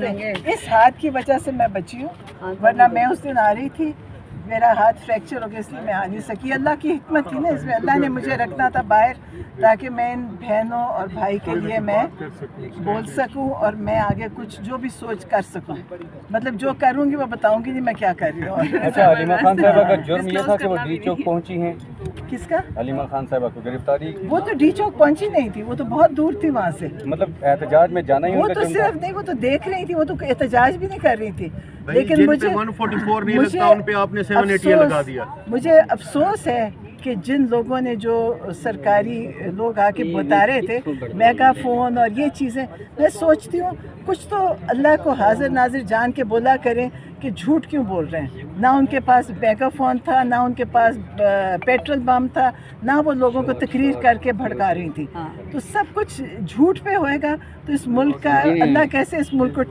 اس ہاتھ کی وجہ سے میں بچی ہوں، ورنہ میں اس دن آ رہی تھی، میرا ہاتھ فریکچر ہو گیا اس لیے میں آ نہیں سکی۔ اللہ کی حکمت تھی نا اس میں، اللہ نے مجھے رکھنا تھا باہر تاکہ میں ان بہنوں اور بھائی کے لیے میں بول سکوں اور میں آگے کچھ جو بھی سوچ کر سکوں، مطلب جو کروں گی وہ بتاؤں گی نہیں میں کیا کر رہی ہوں۔ اچھا، حلیمہ خان صاحبہ کا جرم یہ تھا کہ وہ ڈی چوک پہنچی ہیں؟ کس کا؟ حلیمہ خان صاحبہ کو گرفتاری؟ وہ تو ڈی چوک پہنچی نہیں تھی، وہ تو بہت دور تھی وہاں سے، مطلب احتجاج میں جانا ہی وہ ان کا تو جرم تھا؟ صرف نہیں، وہ تو دیکھ رہی تھی، وہ تو احتجاج بھی نہیں کر رہی تھی، لیکن مجھے افسوس ہے کہ جن لوگوں نے جو سرکاری لوگ آ کے بتا رہے تھے میگا فون اور یہ چیزیں، میں سوچتی ہوں کچھ تو اللہ کو حاضر ناظر جان کے بولا کریں کہ جھوٹ کیوں بول رہے ہیں۔ نہ ان کے پاس میگا فون تھا، نہ ان کے پاس پیٹرول بم تھا، نہ وہ لوگوں کو تقریر کر کے بھڑکا رہی تھی، تو سب کچھ جھوٹ پہ ہوئے گا تو اس ملک کا اللہ کیسے اس ملک کو